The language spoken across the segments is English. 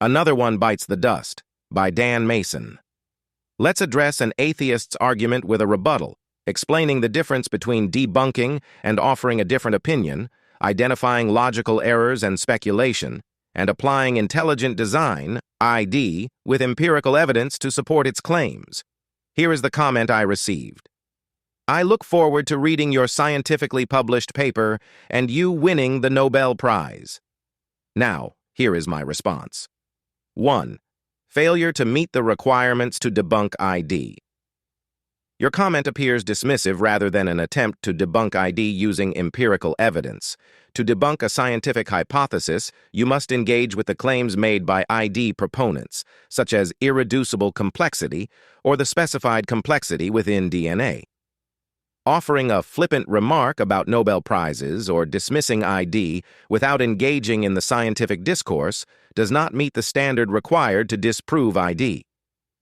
Another One Bites the Dust, by Dan Mason. Let's address an atheist's argument with a rebuttal, explaining the difference between debunking and offering a different opinion, identifying logical errors and speculation, and applying intelligent design, ID, with empirical evidence to support its claims. Here is the comment I received. I look forward to reading your scientifically published paper and you winning the Nobel Prize. Now, here is my response. 1. Failure to meet the requirements to debunk ID. Your comment appears dismissive rather than an attempt to debunk ID using empirical evidence. To debunk a scientific hypothesis, you must engage with the claims made by ID proponents, such as irreducible complexity or the specified complexity within DNA. Offering a flippant remark about Nobel Prizes or dismissing ID without engaging in the scientific discourse does not meet the standard required to disprove ID.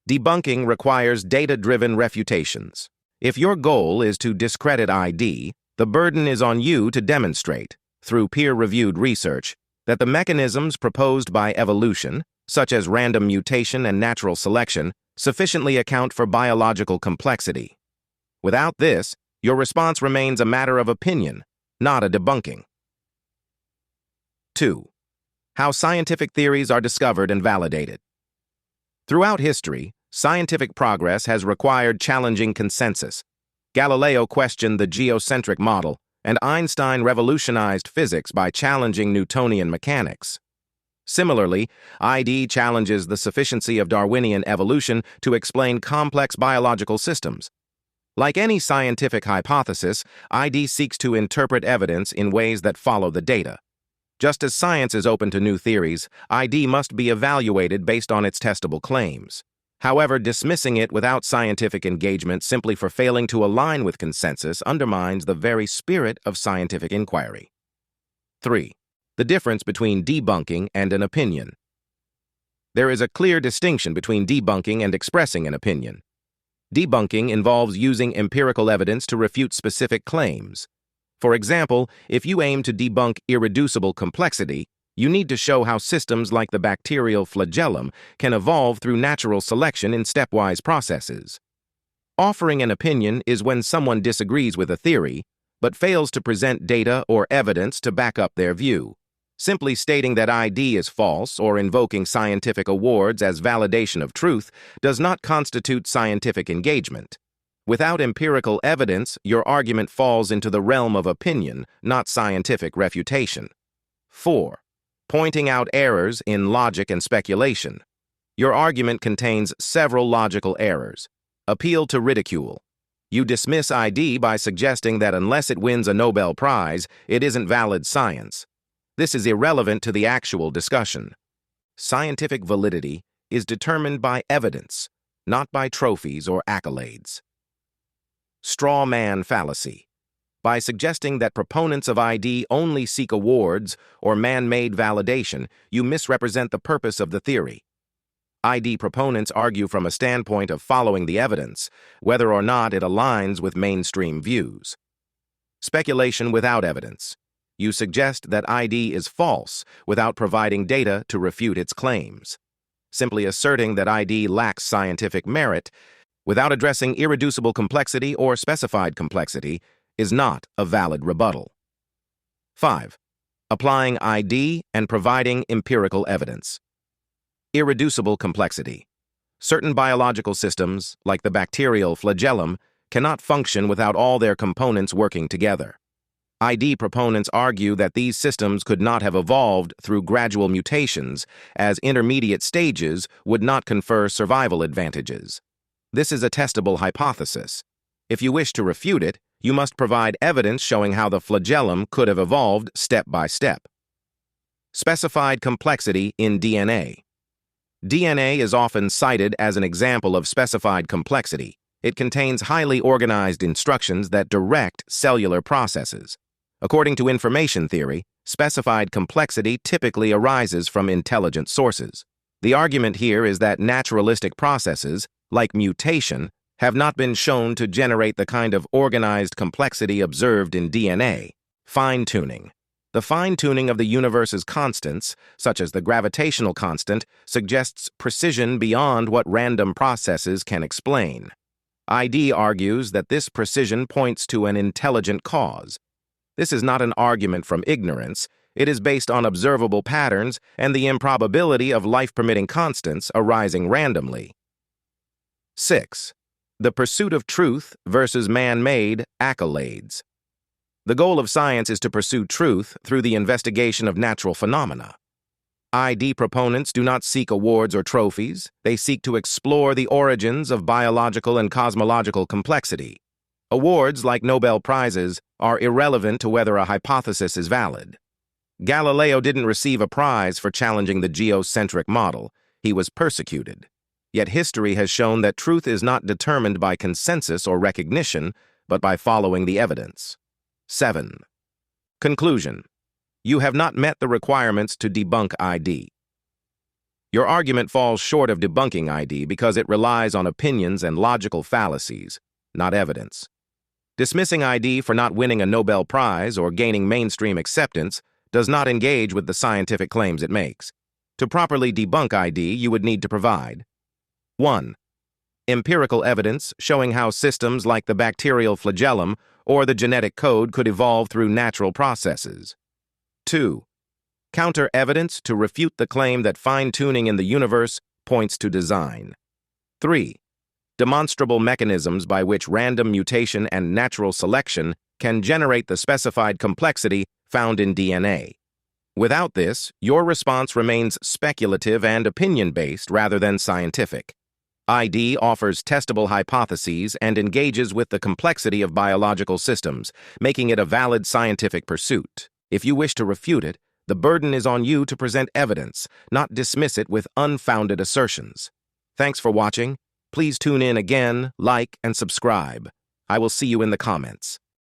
Debunking requires data-driven refutations. If your goal is to discredit ID, the burden is on you to demonstrate, through peer-reviewed research, that the mechanisms proposed by evolution, such as random mutation and natural selection, sufficiently account for biological complexity. Without this, your response remains a matter of opinion, not a debunking. 2. How scientific theories are discovered and validated. Throughout history, scientific progress has required challenging consensus. Galileo questioned the geocentric model, and Einstein revolutionized physics by challenging Newtonian mechanics. Similarly, ID challenges the sufficiency of Darwinian evolution to explain complex biological systems. Like any scientific hypothesis, ID seeks to interpret evidence in ways that follow the data. Just as science is open to new theories, ID must be evaluated based on its testable claims. However, dismissing it without scientific engagement simply for failing to align with consensus undermines the very spirit of scientific inquiry. 3. The difference between debunking and an opinion. There is a clear distinction between debunking and expressing an opinion. Debunking involves using empirical evidence to refute specific claims. For example, if you aim to debunk irreducible complexity, you need to show how systems like the bacterial flagellum can evolve through natural selection in stepwise processes. Offering an opinion is when someone disagrees with a theory, but fails to present data or evidence to back up their view. Simply stating that ID is false or invoking scientific awards as validation of truth does not constitute scientific engagement. Without empirical evidence, your argument falls into the realm of opinion, not scientific refutation. 4. Pointing out errors in logic and speculation. Your argument contains several logical errors. Appeal to ridicule. You dismiss ID by suggesting that unless it wins a Nobel Prize, it isn't valid science. This is irrelevant to the actual discussion. Scientific validity is determined by evidence, not by trophies or accolades. Straw man fallacy. By suggesting that proponents of ID only seek awards or man-made validation, you misrepresent the purpose of the theory. ID proponents argue from a standpoint of following the evidence, whether or not it aligns with mainstream views. Speculation without evidence. You suggest that ID is false without providing data to refute its claims. Simply asserting that ID lacks scientific merit without addressing irreducible complexity or specified complexity is not a valid rebuttal. 5. Applying ID and providing empirical evidence. Irreducible complexity. Certain biological systems, like the bacterial flagellum, cannot function without all their components working together. ID proponents argue that these systems could not have evolved through gradual mutations, as intermediate stages would not confer survival advantages. This is a testable hypothesis. If you wish to refute it, you must provide evidence showing how the flagellum could have evolved step by step. Specified complexity in DNA. DNA is often cited as an example of specified complexity. It contains highly organized instructions that direct cellular processes. According to information theory, specified complexity typically arises from intelligent sources. The argument here is that naturalistic processes, like mutation, have not been shown to generate the kind of organized complexity observed in DNA. Fine-tuning. The fine-tuning of the universe's constants, such as the gravitational constant, suggests precision beyond what random processes can explain. ID argues that this precision points to an intelligent cause. This is not an argument from ignorance. It is based on observable patterns and the improbability of life-permitting constants arising randomly. 6. The pursuit of truth versus man-made accolades. The goal of science is to pursue truth through the investigation of natural phenomena. ID proponents do not seek awards or trophies. They seek to explore the origins of biological and cosmological complexity. Awards, like Nobel Prizes, are irrelevant to whether a hypothesis is valid. Galileo didn't receive a prize for challenging the geocentric model. He was persecuted. Yet history has shown that truth is not determined by consensus or recognition, but by following the evidence. 7. Conclusion. You have not met the requirements to debunk ID. Your argument falls short of debunking ID because it relies on opinions and logical fallacies, not evidence. Dismissing ID for not winning a Nobel Prize or gaining mainstream acceptance does not engage with the scientific claims it makes. To properly debunk ID, you would need to provide 1. Empirical evidence showing how systems like the bacterial flagellum or the genetic code could evolve through natural processes. 2. Counter evidence to refute the claim that fine-tuning in the universe points to design. 3. Demonstrable mechanisms by which random mutation and natural selection can generate the specified complexity found in DNA. Without this, your response remains speculative and opinion-based rather than scientific. ID offers testable hypotheses and engages with the complexity of biological systems, making it a valid scientific pursuit. If you wish to refute it, the burden is on you to present evidence, not dismiss it with unfounded assertions. Thanks for watching. Please tune in again, like, and subscribe. I will see you in the comments.